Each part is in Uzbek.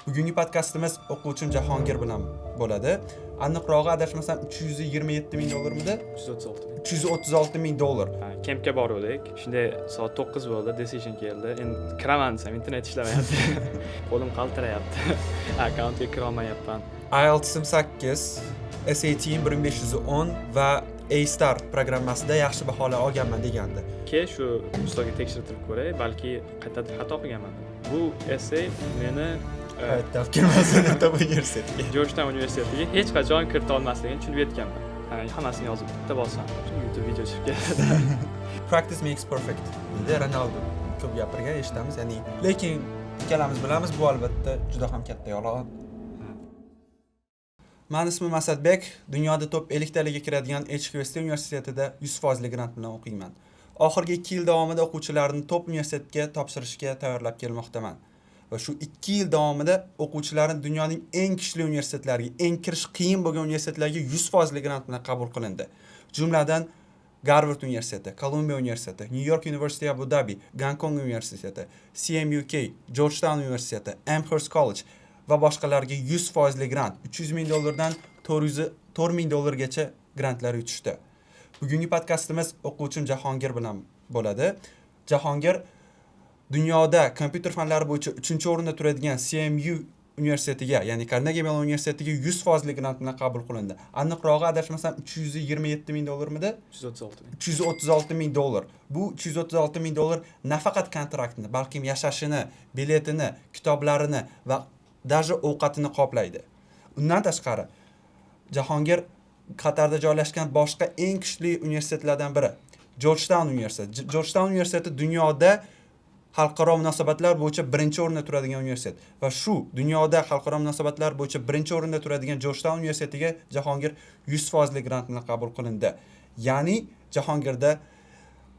Bugungi podkastimiz o'quvchim Jahongir bilan bo'ladi. Aniqrog'i adashmasam $327 ming midi? 336 $336 ming. Kempga bordik. Shunday soat 9 bo'ldi, decision keldi. Endi kiraman desam internet ishlamayapti. Qo'lim qaltirayapti. Akkauntga kira olmayapman. IELTS'im 8, SAT'im 1510 va A-Star programmasida yaxshi baholar olganman degandi. Shu ustozga tekshirtirib ko'ray, balki qaytadan xato qilganman. Bu essay meni Hayotda kirmasin Top universitetiga. Georgetown universitetiga hech qachon kirita olmasligini tushunib yetganman. Hammasini yozib bitta bossam, YouTube video chiqib keladi. Practice makes perfect deydi Ronaldo. Ko'p gapirgan eshitamiz, ya'ni lekin ikkalamiz bilamiz, bu albatta juda ham katta yolg'on. Men ismim Asadbek, dunyoda top 50 taliga kiradigan HQST universitetida 100% grant bilan o'qiyman. Oxirgi 2 yil davomida o'quvchilarni top universitetga topshirishga tayyorlab kelmoqdaman. Va shu 2 yil davomida o'quvchilarni dunyoning eng kuchli universitetlariga, eng kirish qiyin bo'lgan universitetlarga 100% grant bilan qabul qilindi. Jumladan Harvard universiteti, Columbia universiteti, New York University Abu Dhabi, Gangkong universiteti, CMUK, Georgetown universiteti, Amherst College va boshqalarga 100% grant, $300 ming dan $400 ming gacha grantlar yutishdi. Bugungi podkastimiz o'quvchim Jahongir bilan bo'ladi. Jahongir dunyoda kompyuter fanlari bo'yicha 3-o'rinda turadigan CMU universitetiga, ya'ni Carnegie Mellon universitetiga 100% grant bilan qabul qilindi. Aniqrog'i adashmasam $327 ming midi? 336 $336 ming. ming. Bu $336 ming nafaqat kontraktni, balki yashashini, biletini, kitoblarini va даже ovqatini qoplaydi. Undan tashqari, Jahongir Qatarda joylashgan boshqa eng kuchli universitetlardan biri Georgetown universiteti. Georgetown universiteti dunyoda xalqaro munosabatlar bo'yicha 1-o'rinda turadigan universitet va shu dunyoda xalqaro munosabatlar bo'yicha 1-o'rinda turadigan Georgetown universitetiga Jahongir 100% grant bilan qabul qilindi. Ya'ni Jahongirda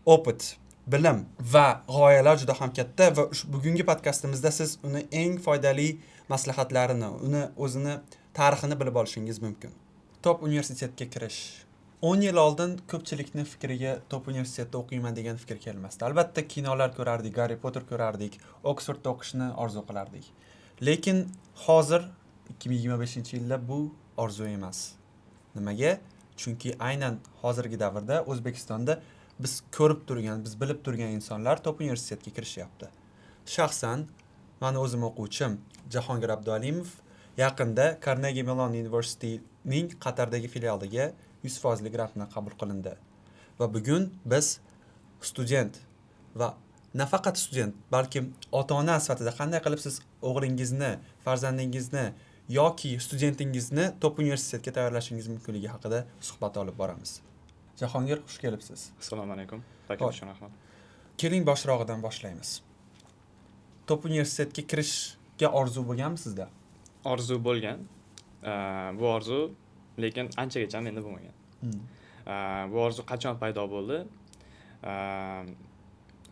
opit, bilim va g'oyalar juda ham katta va bugungi podkastimizda siz uni eng foydali maslahatlarini, o'zini tarixini bilib olishingiz mumkin. Top universitetga kirish. 10 yil oldin ko'pchilikning fikriga top universitetda o'qiyman degan fikr kelmasdi. Albatta kinolar ko'rardik, Harry Potter ko'rardik, Oxfordda o'qishni orzu qilardik. Lekin hozir 2025-yilda bu orzu emas. Nimaga? Chunki aynan hozirgi davrda O'zbekistonda biz ko'rib turgan, biz bilib turgan insonlar top universitetga kirishyapti. Shaxsan meni o'zim o'quvchim Jahongir Abdualimov yaqinda Carnegie Mellon University'ning Qatardagi filialiga 100% grant bilan qabul qilindi. Va bugun biz student va nafaqat student, balki ota-ona sifatida qanday qilib siz o'g'lingizni, farzandingizni yoki studentingizni top universitetga tayyorlashingiz mumkinligi haqida suhbat olib boramiz. Jahongir, xush kelibsiz. Assalomu alaykum. Taklif uchun rahmat. Keling boshrog'idan boshlaymiz. Top universitetga kirishga orzu bo'lganmi sizda? Orzu bo'lgan. Bu orzu lekin anchagacha menda bo'lmagan. Bu orzu qachon paydo bo'ldi?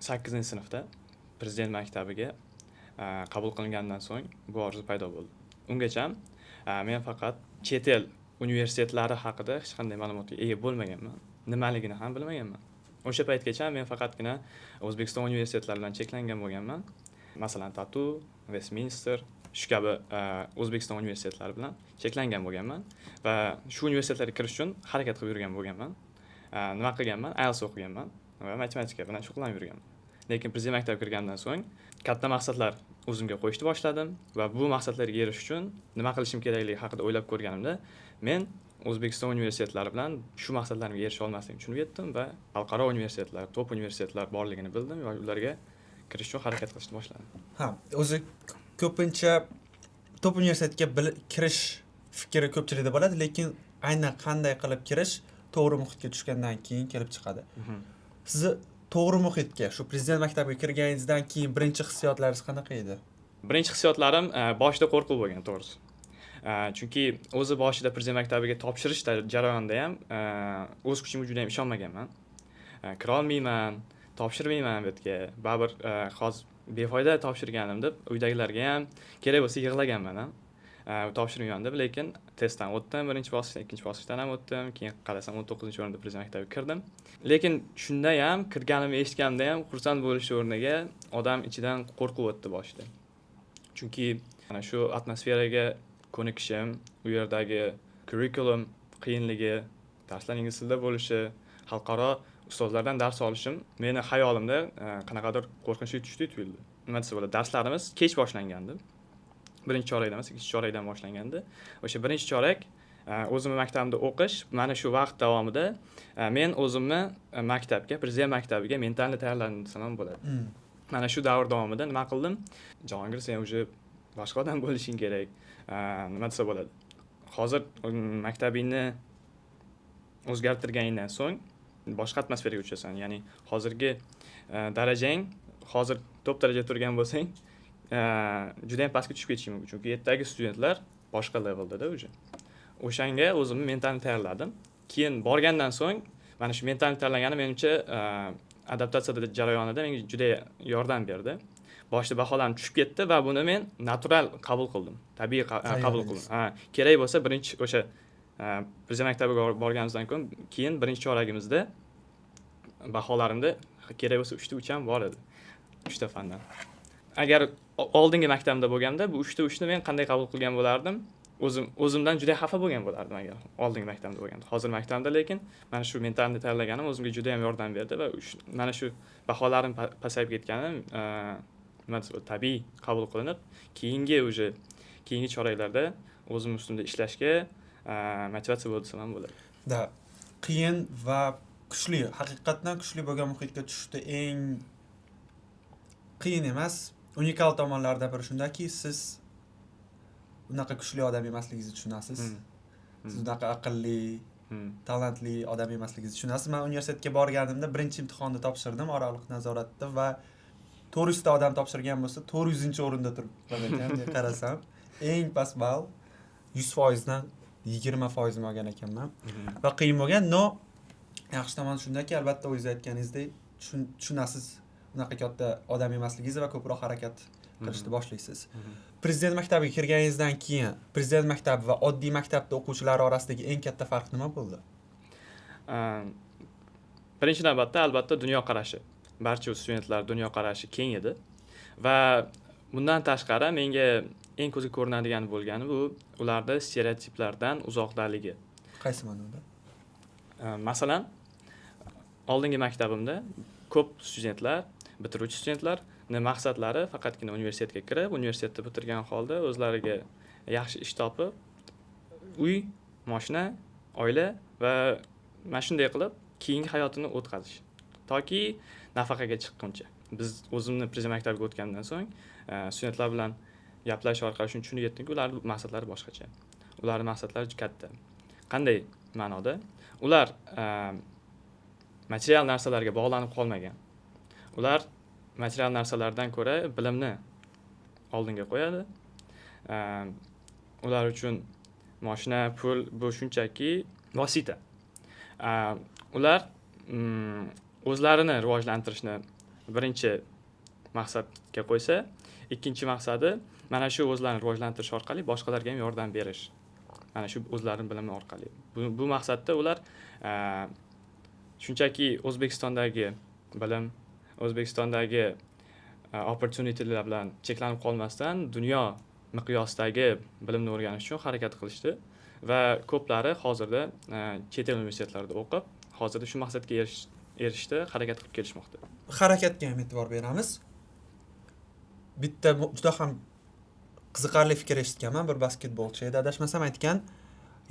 8-sinfda prezident maktabiga qabul qilingandan so'ng bu orzu paydo bo'ldi. Ungacha men faqat chet el universitetlari haqida hech qanday ma'lumotga ega bo'lmaganman. Nimaligini ham bilmaganman. O'sha paytgacha men faqatgina O'zbekiston universitetlari bilan cheklangan bo'lganman. Masalan, TATU, Westminster shu kabi O'zbekiston universitetlari bilan cheklangan bo'lganman va shu universitetlarga kirish uchun harakat qilib yurgan bo'lganman. Nima qilganman? IELTS o'qiganman va matematika bilan shug'ullanib yurganman. Lekin prezident maktabiga kirgandan so'ng katta maqsadlar o'zimga qo'yishni boshladim va bu maqsadlarga erishish uchun nima qilishim kerakligi haqida o'ylab ko'rganimda men O'zbekiston universitetlari bilan shu maqsadlarimga erisha olmasligimni tushunib yetdim va xalqaro universitetlar, top universitetlar borligini bildim va ularga kirish uchun harakat qilishni boshladim. O'zi ko'pincha top universitetga kirish fikri ko'pchilikda bo'ladi, lekin aynan qanday qilib kirish to'g'ri muhitga tushgandan keyin kelib chiqadi. Sizni to'g'ri muhitga, shu prezident maktabiga kirganingizdan keyin birinchi hissiyotlaringiz qanaqa edi? Birinchi hissiyotlarim boshida qo'rquv bo'lgan, to'g'risi. Chunki o'zi boshida prezident maktabiga topshirish jarayonida ham o'z kuchimga juda ham ishonmaganman. Kira olmayman, topshirmayman bu yerga. Baribir hozir befoyda topshirganim deb uydagilarga ham kerak bo'lsa yig'laganman ham. Topshirmayman deb, lekin testdan o'tdim, birinchi bosqichdan, ikkinchi bosqichdan ham o'tdim. Keyin qarasam 19-o'rinda prezident maktabiga kirdim. Lekin shunda ham kirganimni eshitganimda ham xursand bo'lish o'rniga odam ichidan qo'rquv o'tdi boshida. Chunki Mana shu atmosferaga ko'nikishim, u yerdagi curriculum qiyinligi, darslar ingliz tilida bo'lishi, xalqaro ustozlardan dars olishim meni xayolimda qanaqadir qo'rqinchli tushdek tuyuldi. Nima desa bo'ladi, darslarimiz kech boshlangandi. Birinchi chorakdan emas, ikkinchi chorakdan boshlangandi. O'sha birinchi chorak o'zimni maktabimda o'qish, mana shu vaqt davomida men o'zimni maktabga, prezident maktabiga mentalni tayyorladim desam ham bo'ladi. Mana shu davr davomida nima qildim? Jahongir, sen уже boshqa odam bo'lishing kerak. Nima desa bo'ladi? Hozir maktabingni o'zgartirganingdan so'ng boshqa atmosferaga o'tasan. Ya'ni hozirgi darajang, hozir top darajada turgan bo'lsang, juda ham pastga tushib ketishi mumkin. Chunki yerdagi studentlar boshqa leveldada уже. O'shanga o'zimni mentalni tayyorladim. Keyin borgandan so'ng mana shu mentalni tayyorlagani menimcha adaptatsiya jarayonida menga juda yordam berdi. Boshida baholarim tushib ketdi va buni men natural qabul qildim. Tabiiy qabul qildim. Kerak bo'lsa birinchi o'sha prezident maktabiga borganimizdan keyin birinchi choragimizda baholarimda kerak bo'lsa 3 ta 3 ham bor edi. 3 ta fandan. Agar oldingi maktabimda bo'lganda bu 3 ta 3 ni men qanday qabul qilgan bo'lardim? O'zimdan juda xafa bo'lgan bo'lardim agar oldingi maktabimda bo'lganda. Hozir maktabimda lekin mana shu mentalni tayyorlaganim o'zimga juda ham yordam berdi va mana shu baholarim pasayib ketgani nima desa tabiiy qabul qilinib, keyingi choraklarda o'zim ustimda ishlashga motivatsiya bo'ldi desam ham bo'ladi. Qiyin va kuchli, haqiqatan kuchli bo'lgan muhitga tushishda eng qiyin emas, unikal tomonlardan biri shundaki, siz unaqa kuchli odam emasligingizni tushunasiz. Siz unaqa aqlli, talantli odam emasligingizni tushunasiz. Men universitetga borganimda birinchi imtihonni topshirdim oraliq nazoratda va 400 ta odam topshirgan bo'lsa 400-o'rinda turibman ekan, qarasam. Eng past ball 100% dan 20% olgan ekanman. Va qiyin bo'lgan, yaxshi tomoni shundaki, albatta o'zingiz aytganingizdek tushunasiz unaqa katta odam emasligingizni va ko'proq harakat qilishni boshlaysiz. Prezident maktabiga kirganingizdan keyin prezident maktabi va oddiy maktabda o'quvchilar orasidagi eng katta farq nima bo'ldi? Birinchi navbatda albatta dunyoqarashi. Barcha studentlar dunyoqarashi keng edi va bundan tashqari menga eng ko'zga ko'rinadigan bo'lgani bu ularda stereotiplardan uzoqdaligi. Qaysi ma'noda? Masalan, oldingi maktabimda ko'p studentlar, bitiruvchi studentlar maqsadlari faqatgina universitetga kirib, universitetni bitirgan holda o'zlariga yaxshi ish topib, uy, mashina, oila va mana shunday qilib keyingi hayotini o'tkazish. Toki nafaqaga chiqquncha. Biz o'zimni prezident maktabiga o'tgandan so'ng studentlar bilan gaplash orqali shuni tushunib yetdimki, ularning maqsadlari boshqacha. Ularning maqsadlari katta. Qanday ma'noda? Ular material narsalarga bog'lanib qolmagan. Ular material narsalardan ko'ra bilimni oldinga qo'yadi. Ular uchun mashina, pul bu shunchaki vosita. Ular o'zlarini rivojlantirishni birinchi maqsadga qo'ysa, ikkinchi maqsadi mana shu o'zlarini rivojlantirish orqali boshqalarga ham yordam berish. Mana shu o'zlarining bilimi orqali. Bu maqsadda ular shunchaki O'zbekistondagi bilim, O'zbekistondagi opportunitylar bilan cheklanib qolmasdan dunyo miqyosidagi bilimni o'rganish uchun harakat qilishdi va ko'plari hozirda chet el universitetlarida o'qib, hozirda shu maqsadga erishishda harakat qilib kelishmoqda. Harakatga ham e'tibor beramiz. Bitta juda ham qiziqarli fikr eshitganman, bir basketbolchi edi, adashmasam aytgan,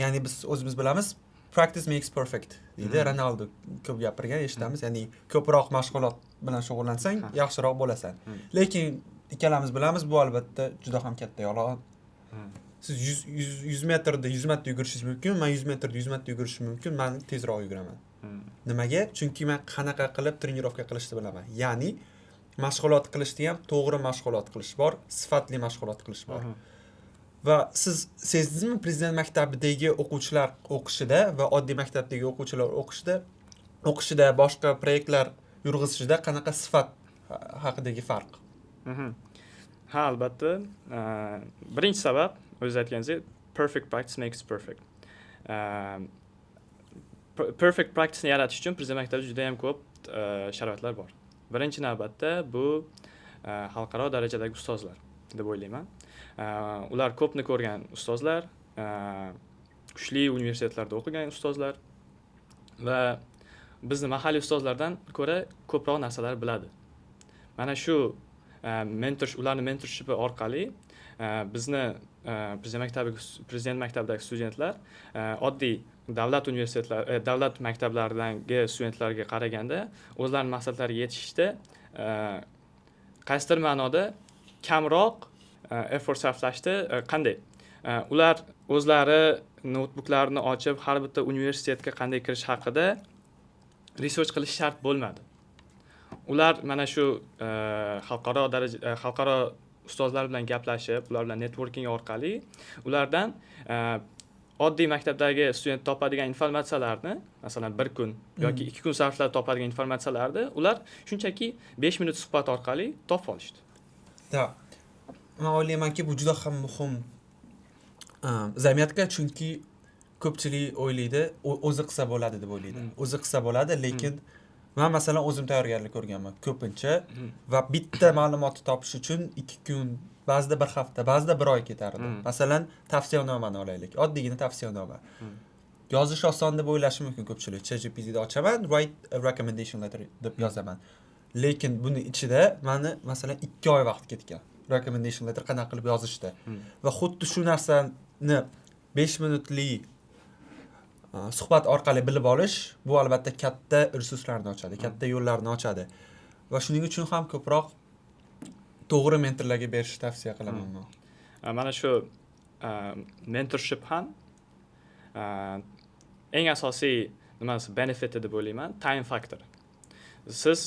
ya'ni biz o'zimiz bilamiz, practice makes perfect deydi. Ronaldo ko'p gapirgan, eshitamiz, ya'ni ko'proq mashg'ulot bilan shug'ullansang, yaxshiroq bo'lasan. Lekin ikkalamiz bilamiz, bu albatta juda ham katta yolg'on. Siz 100 metrda 100 marta yugurishingiz mumkin, men 100 metrda 100 marta yugurishim mumkin, men tezroq yuguraman. Nimaga? Chunki men qanaqa qilib trenirovka qilishni bilaman. Ya'ni mashg'ulot qilishda ham to'g'ri mashg'ulot qilish bor, sifatli mashg'ulot qilish bor. Va siz sezdingizmi, prezident maktabidagi o'quvchilar o'qishida va oddiy maktabdagi o'quvchilar o'qishida boshqa proyektlar yurg'izishida qanaqa sifat haqidagi farq? Ha, albatta. Birinchi sabab, o'zingiz aytganingizdek, perfect practice makes perfect. Perfect practice-ni yaratish uchun prezident maktabida juda ham ko'p sharoitlar bor. Birinchi navbatda bu xalqaro darajadagi ustozlar deb o'ylayman. Ular ko'pni ko'rgan ustozlar, kuchli universitetlarda o'qigan ustozlar va bizni mahalliy ustozlardan ko'ra ko'proq narsalar biladi. Mana shu ularni mentorshipi orqali bizni prezident maktabidagi studentlar oddiy davlat maktablaridagi studentlarga qaraganda o'zlarining maqsadlariga yetishishda qaysidir ma'noda kamroq effort sarflashdi. Qanday? Ular o'zlari noutbuklarini ochib har bitta universitetga qanday kirish haqida research qilish shart bo'lmadi. Ular mana shu xalqaro ustozlar bilan gaplashib, ular bilan networking orqali ulardan oddiy maktabdagi student topadigan informatsiyalarni, masalan 1 kun yoki 2 kun sarflab topadigan informatsiyalarni ular shunchaki 5 minut suhbat orqali topib olishdi. Da. Men o'ylaymanki, bu juda ham muhim jamiyatga, chunki ko'pchilik o'ylaydi, o'zi qilsa bo'ladi deb o'ylaydi. O'zi qilsa bo'ladi, lekin men masalan o'zim tayyorgarlik ko'rganman ko'pincha va bitta ma'lumotni topish uchun 2 kun, ba'zida 1 hafta, ba'zida 1 oy ketardi. Masalan, tavsiyanomani olaylik. Oddiygina tavsiyanoma. Yozish oson deb o'ylashi mumkin ko'pchilik. ChatGPT'da ochaman, write a recommendation letter deb yozaman. Lekin buni ichida meni masalan 2 oy vaqt ketgan. Recommendation letter qanaqa qilib yozishda. Va xuddi shu narsani 5 minutlik suhbat orqali bilib olish, bu albatta katta resurslarni ochadi, katta yo'llarni ochadi. Va shuning uchun ham ko'proq to'g'ri mentorlarga berishni tavsiya qilaman men. Mana shu mentorship ham eng asosiy nimasi benefiti deb o'ylayman, time factor. Siz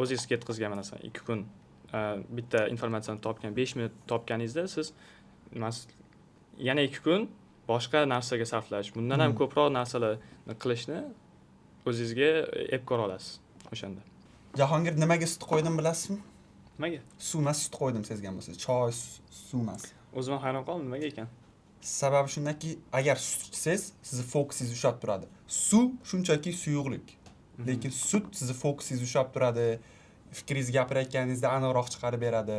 o'zingiz ketkizgan masalan 2 kun bitta informatsiyani topgan, 5 minut topganingizda siz yana 2 kun boshqa narsaga sarflash, bundan ham ko'proq narsalarni qilishni o'zingizga ep ko'ra olasiz o'shanda. Jahongir, nimaga sut qo'ydim bilasizmi? Nimaga? Suv emas, sut qo'ydim sezgan bo'lsangiz. Choy, suv emas. O'zim ham hayron qoldim, nimaga ekan? Sababi shundaki, agar sut ichsangiz, sizni fokusingiz ushlab turadi. Suv shunchaki suyuqlik. Lekin sut sizni fokusingiz ushlab turadi. Fikringizni gapirayotganingizda aniqroq chiqarib beradi.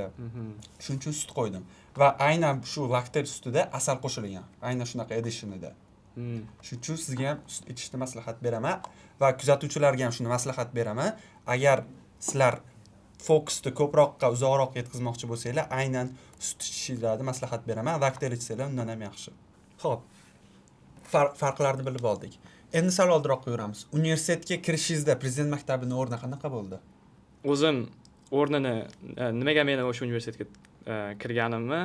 Shuning uchun sut qo'ydim. Va aynan shu laktel sutida asal qo'shilgan. Aynan shunaqa editionida. Shuning uchun sizga ham sut ichishni maslahat beraman va kuzatuvchilarga ham shuni maslahat beraman. Agar sizlar fokusni ko'proqqa, uzoqroq yetkazmoqchi bo'lsanglar, aynan sut ichishingizni maslahat beraman. Laktel ichsanglar undan ham yaxshi. Xo'p. Farqlarni bilib oldik. Endi sal oldinroq yuramiz. Universitetga kirishingizda prezident maktabining o'rni qanaqa bo'ldi? O'zim o'rnini nimaga men o'sha universitetga kirganimni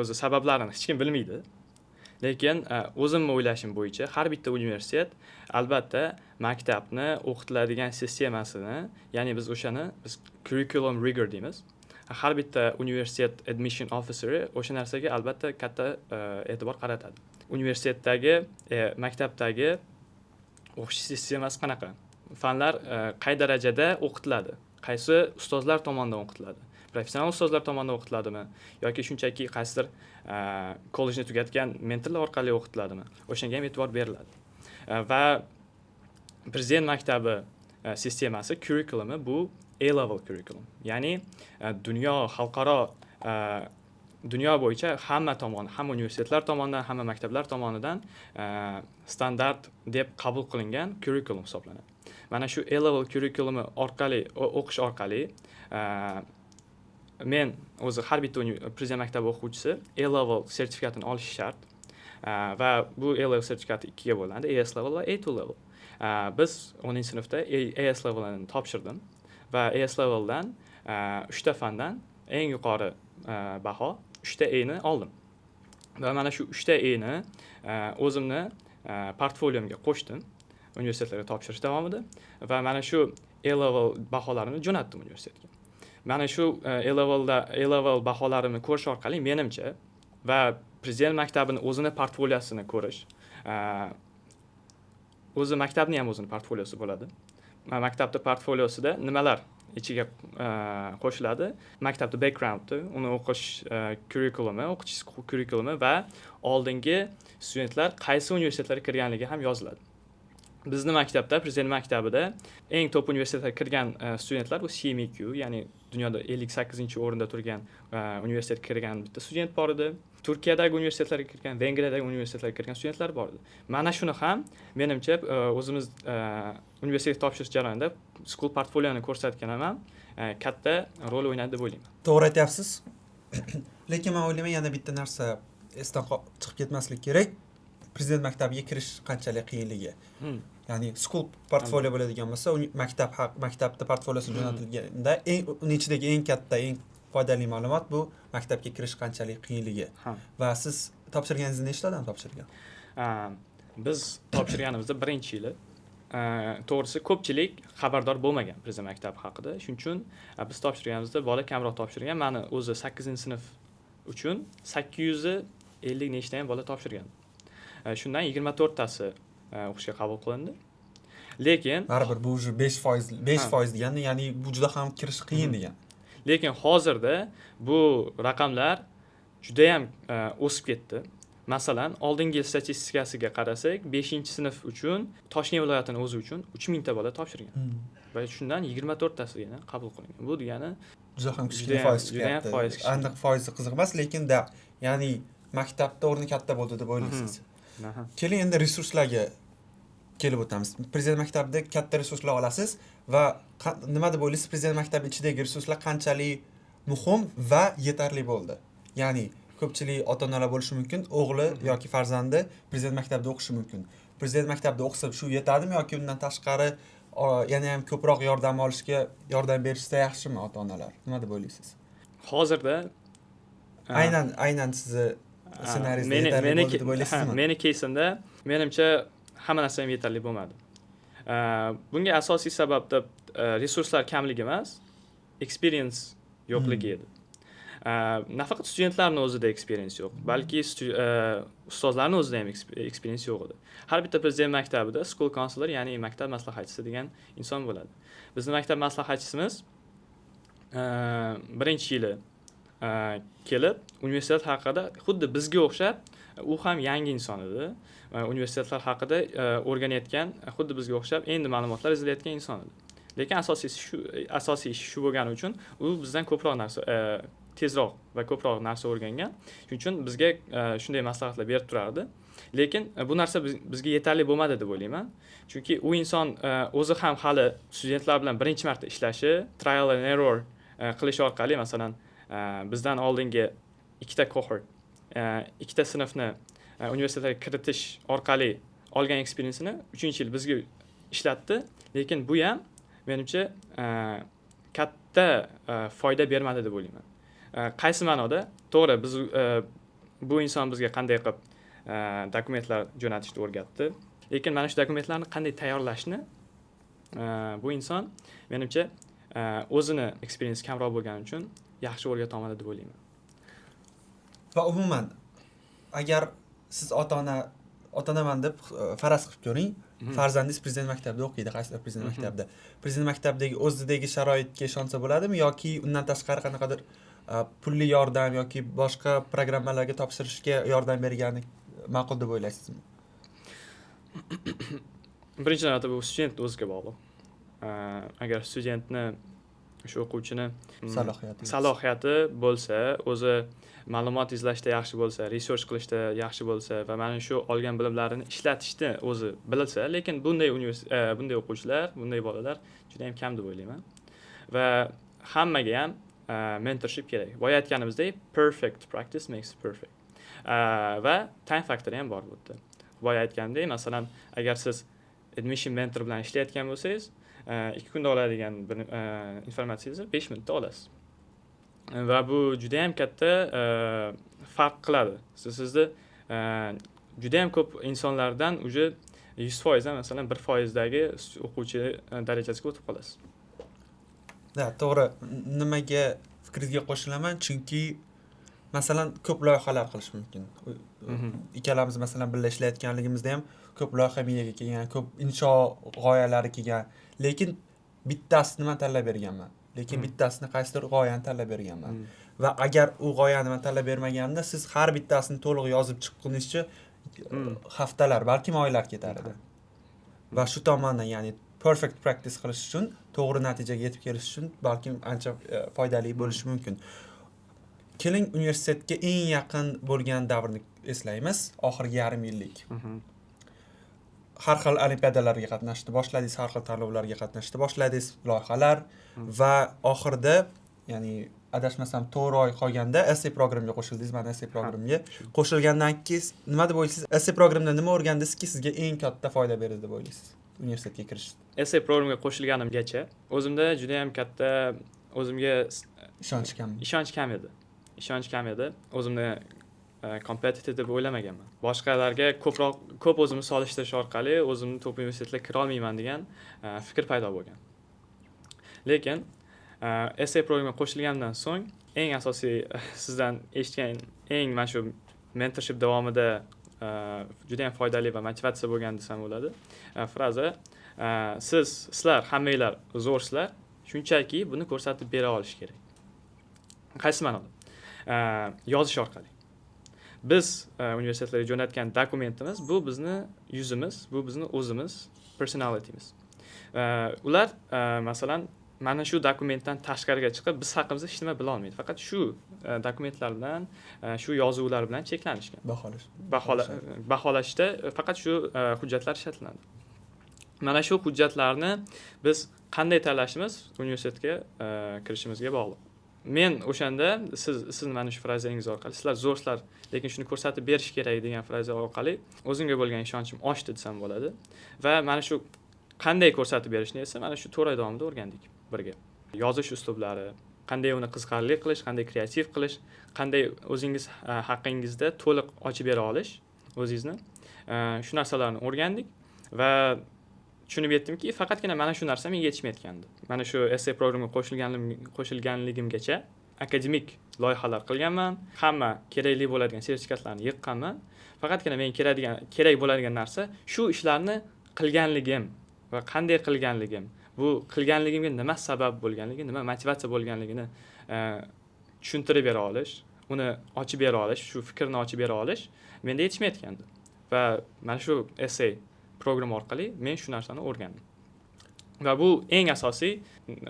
o'zi sabablarini hech kim bilmaydi. Lekin o'zimni o'ylashim bo'yicha har bitta universitet albatta maktabni o'qitiladigan sistemasini, ya'ni biz curriculum rigor deymiz. Har bitta universitet admission officeri o'sha narsaga albatta katta e'tibor qaratadi. Universitetdagi, maktabdagi o'qish sistemasi qanaqa? Fanlar qay darajada o'qitiladi? Qaysi ustozlar tomonidan o'qitiladi? Professional ustozlar tomonidan o'qitiladimi yoki shunchaki qaysidir kollejni tugatgan mentorlar orqali o'qitiladimi? O'shanga ham e'tibor beriladi. Va prezident maktabi sistemasi curriculumi bu A-level curriculum. Ya'ni dunyo bo'yicha hamma universitetlar tomonidan, hamma maktablar tomonidan standart deb qabul qilingan curriculum hisoblanadi. Mana shu A-level curriculumi orqali o'qish orqali men o'zi har bitta prezident maktabi o'quvchisi A-level sertifikatini olishi shart. Va bu A-level sertifikati 2 ga bo'linadi, AS level va A2 level. Biz 10-sinfda AS levelini topshirdim va AS leveldan 3 ta fandan eng yuqori baho 3 ta A ni oldim. Va mana shu 3 ta A ni o'zimni portfoliyomga qo'shdim universitetlarga topshirish davomida va mana shu A-level baholarimni jo'natdim universitetga. Mana shu A-level baholarimni ko'rish orqali menimcha va prezident maktabini o'zini portfoliyosini ko'rish, o'zi maktabning ham o'zini portfoliosi bo'ladi. Maktabda portfoliosida nimalar ichiga qo'shiladi? Maktabda background'i, uni o'qish o'qitish curriculumi va oldingi studentlar qaysi universitetlarga kirganligi ham yoziladi. Bizni maktabda, prezident maktabida eng top universitetlarga kirgan studentlar bu CMEQ, ya'ni dunyoda 58-o'rinda turgan universitetga kirgan bitta student bor edi. Turkiyadagi universitetlarga kirgan, Vengriyadagi universitetlarga kirgan studentlar bor edi. Mana shuni ham menimcha o'zimiz universitetga topshirish jarayonida school portfolioni ko'rsatgan ham katta rol o'ynadi deb o'ylayman. To'g'ri aytyapsiz. Lekin men o'ylayman yana bitta narsa esdan chiqib ketmaslik kerak. Prezident maktabiga kirish qanchalik qiyinligi. Ya'ni school portfolio bo'ladigan bo'lsa, maktabda portfoliosi jo'natilganda uning ichidagi eng katta, eng foydali ma'lumot bu maktabga kirish qanchalik qiyinligi. Va siz topshirganingizni nechta odam topshirgan? Biz topshirganimizda birinchi yili to'g'risi ko'pchilik xabardor bo'lmagan prezident maktabi haqida. Shuning uchun biz topshirganimizda bola kamroq topshirgan. Mani o'zi 8-sinf uchun 850 nechtayam bola topshirgan. Shundan 24 tasi o'qishga qabul qilindi. Lekin baribir bu уже 5% degani, ya'ni bu juda ham kirish qiyin degan. Lekin hozirda bu raqamlar juda ham o'sib ketdi. Masalan, oldingi yil statistikasiga qarasak, 5-sinf uchun Toshkent viloyatining o'zi uchun 3000 ta bola topshirgan. Va shundan 24 tasigina qabul qilingan. Bu degani juda ham kuchli foiz chiqyapti. Aniq foizi qiziq emas, lekin ya'ni maktabda o'rni katta bo'ldi deb o'ylaysiz. Keling endi resurslarga kelib o'tamiz. Prezident maktabida katta resurslar olasiz va nima deb o'ylaysiz, prezident maktabi ichidagi resurslar qanchalik muhim va yetarli bo'ldi? Ya'ni ko'pchilik ota-onalar bo'lishi mumkin, o'g'li yoki farzandi prezident maktabida o'qishi mumkin. Prezident maktabida o'qisa shu yetadimi yoki undan tashqari yana ham ko'proq yordam berishsa yaxshimi ota-onalar? Nima deb o'ylaysiz? Hozirda aynan sizni ssenariyda yetarli bo'ldi deb o'ylaysizmi? Meni kesimda menimcha hamma narsa ham yetarli bo'lmadi. Bunga asosiy sabab resurslar kamligi emas, experience yo'qligi edi. Nafaqat studentlarning o'zida experience yo'q, balki ustozlarning o'zida ham experience yo'q edi. Har bitta prezident maktabida school counselor, ya'ni maktab maslahatchisi degan inson bo'ladi. Bizning maktab maslahatchisimiz birinchi yili kelib universitet haqida xuddi bizga o'xshab, u ham yangi inson edi. Universitetlar haqida o'rganayotgan, xuddi bizga o'xshab endi ma'lumotlar izlayotgan inson edi. Lekin asosiy ish shu bo'lgani uchun u bizdan ko'proq narsa tezroq va ko'proq narsa o'rgangan. Shuning uchun bizga shunday maslahatlar berib turardi. Lekin bu narsa bizga yetarli bo'lmadi deb o'ylayman. Chunki u inson o'zi ham hali studentlar bilan birinchi marta ishlashi, trial and error qilish orqali, masalan, bizdan oldingi ikkita cohort, ikkita sinfni universitetga kiritish orqali olgan experience'ini 3-yil bizga ishlatdi. Lekin bu ham menimcha katta foyda bermadi deb o'ylayman. Qaysi ma'noda? To'g'ri, biz bu inson bizga qanday qilib dokumentlar jo'natishni o'rgatdi. Lekin mana shu dokumentlarni qanday tayyorlashni bu inson menimcha o'zini experience kamroq bo'lgani uchun yaxshi o'rgata olmadi deb o'ylayman. Va umuman agar siz ota-onaman deb faraz qilib ko'ring, farzandingiz prezident maktabida o'qiydi, qaysidir prezident maktabida. Prezident maktabidagi o'zidagi sharoitga ishonsa bo'ladimi yoki undan tashqari qanaqadir pulli yordam yoki boshqa programmalarga topshirishga yordam bergani ma'qul deb o'ylaysizmi? Birinchi navbatda bu student o'ziga bog'liq. Agar studentni, o'sha o'quvchini salohiyati bo'lsa, o'zi ma'lumot izlashda yaxshi bo'lsa, research qilishda yaxshi bo'lsa va mana shu olgan bilimlarini ishlatishni o'zi bilsa, lekin bunday o'quvchilar, bunday bolalar juda ham kam deb o'ylayman. Va hammaga ham mentorship kerak. Boya aytganimizdek, perfect practice makes perfect. Va time factori ham bor bu yerda. Boya aytgandek, masalan, agar siz admission mentor bilan ishlayotgan bo'lsangiz, 2 kunda oladigan bir informatsiyangizni 5 minutda olasiz. Va bu juda ham katta farq qiladi. Sizni juda ham ko'p insonlardan uje 100% dan masalan 1% dagi o'quvchi darajasiga o'tib qolasiz. Da, to'g'ri. Nimaga fikringizga qo'shilaman? Chunki masalan ko'p loyihalar qilish mumkin. Ikkalamiz masalan birga ishlayotganligimizda ham ko'p loyiha miyaga kelgan, ko'p insho g'oyalari kelgan. Lekin bittasini men tanlab berganman. Lekin bittasini qaysidir g'oyani tanlab berganman. Va agar u g'oyani men tanlab bermaganimda siz har bittasini to'liq yozib chiqqunizcha haftalar, balki oylar ketar edi. Va shu tomondan, ya'ni perfect practice qilish uchun, to'g'ri natijaga yetib kelish uchun balkim ancha foydali bo'lishi mumkin. Keling universitetga eng yaqin bo'lgan davrni eslaymiz, oxirgi yarim yillik. Har xil olimpiadalarga qatnashdi boshladingiz, har xil tanlovlarga qatnashdi boshladingiz, loyihalar va oxirida, ya'ni adashmasam 4 oy qolganda essay programga qo'shildingiz. Mana essay programga qo'shilgandan keyin nima deb o'ylaysiz? Essay programda nima o'rgandingizki sizga eng katta foyda berdi deb o'ylaysiz? Universitetga kirish. Essay programga qo'shilganimgacha o'zimda juda ham katta o'zimga ishonch kam edi. O'zimni competitive deb o'ylamaganman. Boshqalarga ko'p o'zimni solishtirish orqali o'zimni top universitetga kira olmayman degan fikr paydo bo'lgan. Lekin essay programga qo'shilgandan so'ng eng asosiy sizdan eshitgan eng mana shu mentorship davomida juda ham foydali va motivatsiya bo'lgan desam bo'ladi. Fraza sizlar hammanglar zo'rsizlar, shunchaki buni ko'rsatib bera olish kerak. Qaysi ma'noda? Yozish orqali. Biz universitetlarga jo'natgan dokumentimiz bu bizni yuzimiz, bu bizni o'zimiz, personalitymiz. Ular masalan mana shu dokumentdan tashqariga chiqib biz haqimizda hech nima bila olmaydi. Faqat shu dokumentlar bilan, shu yozuvlar bilan cheklanishgan. Baholashda faqat shu hujjatlar ishlatiladi. Mana shu hujjatlarni biz qanday tanlashimiz universitetga kirishimizga bog'liq. Men o'shanda siz mana shu frazangiz orqali sizlar zo'rsizlar, lekin shuni ko'rsatib berish kerak degan fraza orqali o'zimga bo'lgan ishonchim oshdi desam bo'ladi. Va mana shu qanday ko'rsatib berishni esa mana shu 4 oy davomida o'rgandik birga. Yozish uslublari, qanday uni qiziqarli qilish, qanday kreativ qilish, qanday o'zingiz haqingizda to'liq ochib bera olish o'zingizni. Shu narsalarni o'rgandik va tushunib yetdimki, faqatgina mana shu narsa menga yetishmayotgandi. Mana shu essay programga qo'shilganligimgacha akademik loyihalar qilganman, hamma kerakli bo'ladigan sertifikatlarni yiqqanman. Faqatgina men kerak bo'ladigan narsa shu ishlarni qilganligim va qanday qilganligim, bu qilganligimga nima sabab bo'lganligi, nima motivatsiya bo'lganligini tushuntirib bera olish, uni ochib bera olish, shu fikrni ochib bera olish menda yetishmayotgandi. Va mana shu essay program orqali men shu narsani o'rgandim. Va bu eng asosiy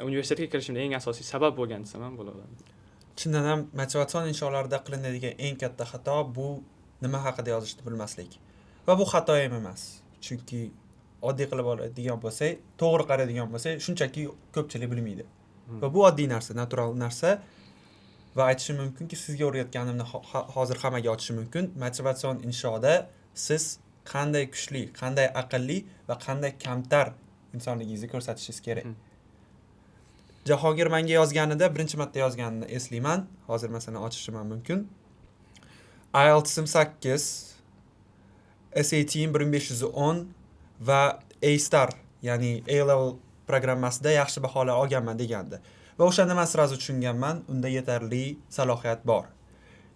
universitetga kirishimda eng asosiy sabab bo'lgan desam ham bo'la oladi. Chindan ham motivatsion insholarda qilinadigan eng katta xato bu nima haqida yozishni bilmaslik. Va bu xato ham emas. Chunki oddiy qilib oladigan bo'lsak, to'g'ri qaraydigan bo'lsak, shunchaki ko'pchilik bilmaydi. Va bu oddiy narsa, natural narsa va aytishim mumkinki, sizga o'rgatganimni hozir hammaga ochishim mumkin. Motivatsion inshoda siz qanday kuchli, qanday aqlli va qanday kamtar insonligingizni ko'rsatishingiz kerak. Jahongir menga yozganida, birinchi marta yozganini eslayman. Hozir masalan ochishim ham mumkin. IELTS'im 8, SAT'im 1510 va A-star, ya'ni A-level programmasida yaxshi baholar olganman degandi. Va o'shanda men sirazu tushunganman, unda yetarli salohiyat bor.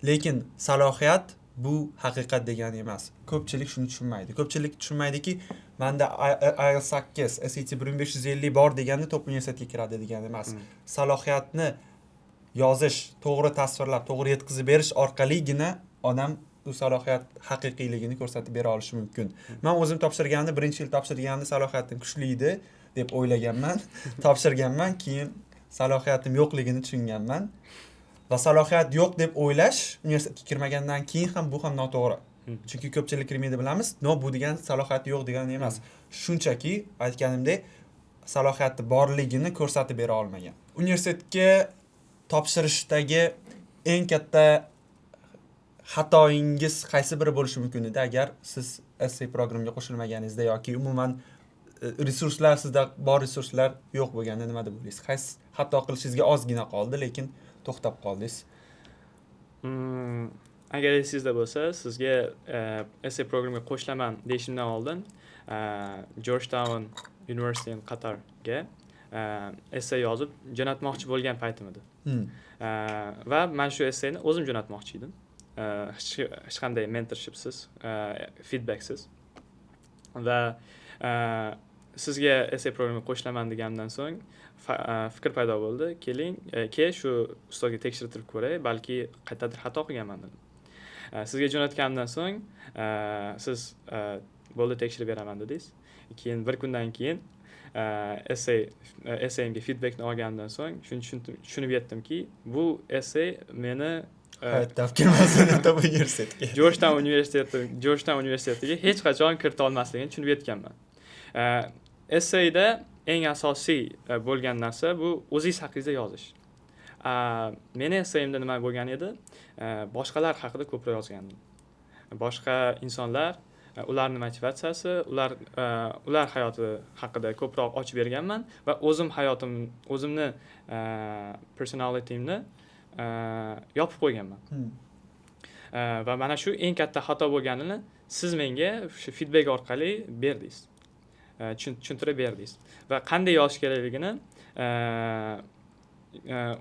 Lekin salohiyat bu haqiqat degani emas. Ko'pchilik shuni tushunmaydi. Ko'pchilik tushunmaydiki, menda IELTS 8, SAT 1550 bor degani top universitetga kiradi degani emas. Salohiyatni yozish, to'g'ri tasvirlab, to'g'ri yetkazib berish orqaligina odam bu salohiyat haqiqiyligini ko'rsatib bera olishi mumkin. Men o'zim topshirganimda, birinchi yil topshirganimda salohiyatim kuchli edi deb o'ylaganman, topshirganman, keyin salohiyatim yo'qligini tushunganman. Va salohiyat yo'q deb o'ylash universitetga kirmagandan keyin ham bu ham noto'g'ri. Chunki ko'pchilik kirmaydi bilamiz. Bu degan salohiyat yo'q degani emas. Shunchaki aytganimdek salohiyati borligini ko'rsatib bera olmagan. Universitetga topshirishdagi eng katta xatoingiz qaysi biri bo'lishi mumkin edi agar siz essay programga qo'shilmaganingizda yoki umuman resurslar sizda bor resurslar yo'q bo'lganda nima deb o'ylaysiz? Qaysi xato qilishingizga ozgina qoldi, lekin to'xtab qoldingiz? Agar esingizda bo'lsa, sizga essay programga qo'shilaman deyishimdan oldin Georgetown University in Qatarga essay yozib jo'natmoqchi bo'lgan paytim edi. Va men shu essayni o'zim jo'natmoqchi edim. Hech qanday mentorshipsiz, feedbacksiz. Va sizga essay programga qo'shilaman degandan so'ng fikr paydo bo'ldi. Keling, shu ustozga tekshirtirib ko'ray, balki qayerdadir xato qilganman dedim. Sizga jo'natgandan so'ng siz bo'ldi tekshirib beraman dedingiz. Keyin bir kundan keyin essayimga feedbackni olgandan so'ng tushunib yetdimki, bu essay meni hayotda olib kelmasin top universitetga. Georgetown universitetiga hech qachon kirita olmasligini tushunib yetganman. Essayda eng asosiy bo'lgan narsa bu o'zingiz haqingizda yozish. Meni essayimda nima bo'lgan edi? Boshqalar haqida ko'proq yozgandim. Boshqa insonlar, ularni motivatsiyasi, ular hayoti haqida ko'proq ochib berganman va o'zimni personality'imni yopib qo'yganman. Va mana shu eng katta xato bo'lganini siz menga shu feedback orqali berdingiz. Tushuntirib berdingiz va qanday yozish kerakligini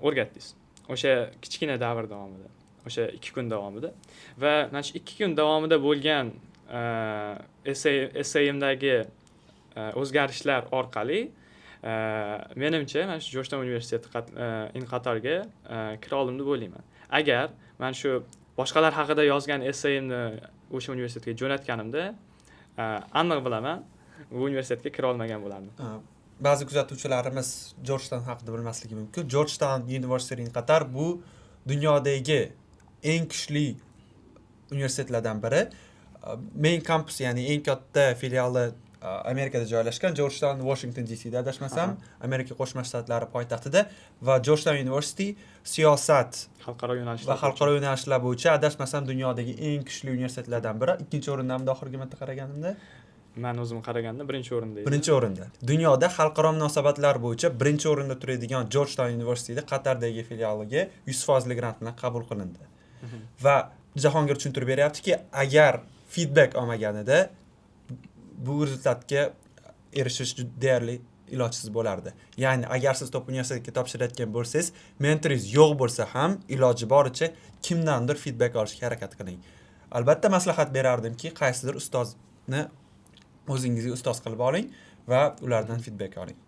o'rgatdingiz. O'sha kichkina davr davomida, o'sha 2 kun davomida va mana shu 2 kun davomida bo'lgan essayimdagi o'zgarishlar orqali menimcha mana shu Georgetown universiteti Qatarga kira oldim deb o'ylayman. Agar men shu boshqalar haqida yozgan essayimni o'sha universitetga jo'natganimda aniq bilaman, bu universitetga kira olmagan bo'lardim. Ba'zi kuzatuvchilarimiz Georgetown haqida bilmasligi mumkin. Georgetown University in Qatar bu dunyodagi eng kuchli universitetlardan biri. Main campus, ya'ni eng katta filiali Amerikada joylashgan. Georgetown Washington DC'da adashmasam, Amerika Qo'shma Shtatlari poytaxtida va Georgetown University siyosat, xalqaro yo'nalishlar bo'yicha adashmasam dunyodagi eng kuchli universitetlardan biri. 2-o'rindamda oxirgi marta qaraganimda. Men o'zim qaraganda 1-o'rinda edi. 1-o'rinda. Dunyoda xalqaro munosabatlar bo'yicha 1-o'rinda turadigan Georgetown University'da Qatardagi filialiga 100% grant bilan qabul qilindi. Va Jahongir tushuntirib beryaptiki, agar feedback olmaganida bu rezultatga erishish deyarli ilojsiz bo'lardi. Ya'ni agar siz top universitetga topshirayotgan bo'lsangiz, mentoringiz yo'q bo'lsa ham iloji boricha kimdandir feedback olishga harakat qiling. Albatta maslahat berardimki, qaysidir ustozni o'zingizga ustoz qilib oling va ulardan feedback oling.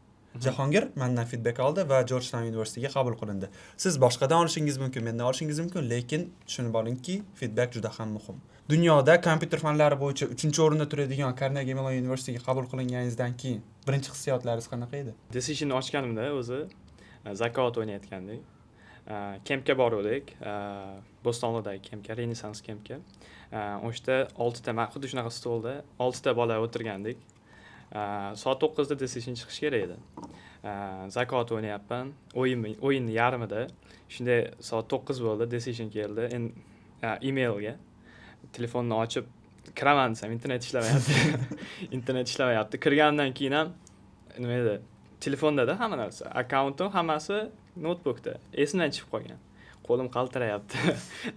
Jahongir mendan feedback oldi va Georgetown University'ga qabul qilindi. Siz boshqadan olishingiz mumkin, mendan olishingiz mumkin, lekin tushunib olingki, feedback juda ham muhim. Dunyoda kompyuter fanlari bo'yicha 3-o'rinda turadigan Carnegie Mellon University'ga qabul qilinganingizdan keyin birinchi hissiyotlaringiz qanaqa edi? Decision'ni ochganimda o'zi zakovat o'ynayotgandik. Kempga bordik, Bo'stonliqdagi kempga, Renaissance kempga. O'shda 6 ta, xuddi shunaqa stolda 6 ta bola o'tirgandik. Soat 9 da decision chiqish kerak edi. Zakovat o'ynayapman. O'yinni yarmida. Shunday soat 9 bo'ldi, decision keldi. Emailga telefonni ochib kiraman desam, internet ishlamayapti. Internet ishlamayapti. Kirgandan keyin ham nima edi? Telefonda hamma narsa, akkauntim hammasi notebookda. Esimdan chiqib qolgan. Qo'lim qaltirayapti.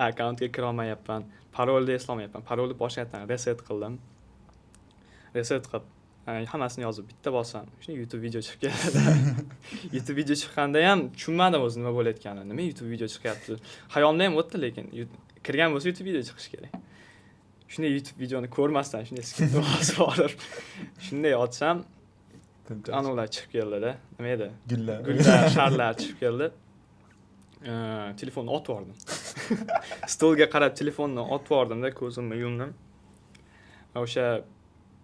Akkauntga kira olmayapman. Parolni eslolmayapman. Parolni boshqatdan reset qildim. Reset qilib hammasini yozib bitta bossam, shunday YouTube video chiqib keladi. YouTube video chiqqanda ham tushunmadim o'zi nima bo'layotganini. Nima YouTube video chiqyapti? Xayolimda ham o'tdi, lekin kirgan bo'lsa YouTube video chiqishi kerak. Shunday YouTube videoni ko'rmasdan shunday skipni bosib olib, shunday ochsam, anolar chiqib keldi-da. Nima edi? Gullar, sharlar chiqib keldi. Telefonni otib yubordim. Stolga qarab telefonni otib yubordimda, ko'zimni yumdim. O'sha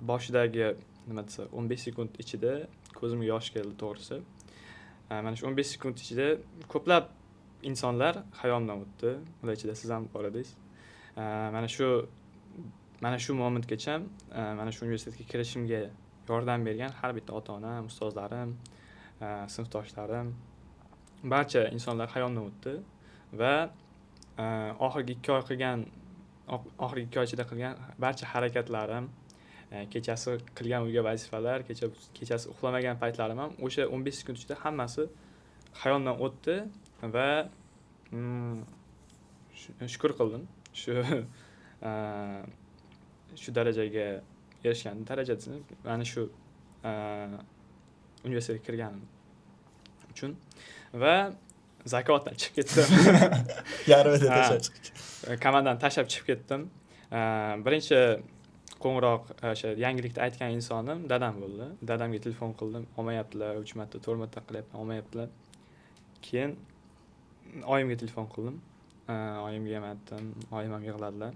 boshidagi nima desa 15 sekund ichida ko'zimga yosh keldi to'g'risi. Mana shu 15 sekund ichida ko'plab insonlar xayolimdan o'tdi. Ular ichida siz ham bor edingiz. Mana shu momentgacha mana shu universitetga kirishimga yordam bergan har bitta ota-onam, ustozlarim, sinfdoshlarim, barcha insonlar xayolimdan o'tdi va oxirgi 2 oy ichida qilgan barcha harakatlarim, kechasi qilgan uyga vazifalar, kechasi uxlamagan paytlarim ham o'sha 15 sekund ichida hammasi xayolimdan o'tdi va shukr qildim. Shu darajaga erishgan darajasini mana shu universitetga kirganim uchun va zakotdan chiqib ketdim. Yarmida tashlab chiqib. Komandan tashlab chiqib ketdim. Birinchi qo'ng'iroq o'sha yangilikni aytgan insonim dadam bo'ldi. Dadamga telefon qildim, olmayaptilar, 3 marta, 4 marta qilyapman, olmayaptilar. Keyin oyimga telefon qildim. Oyimga ham aytdim, oyim ham yig'ladilar.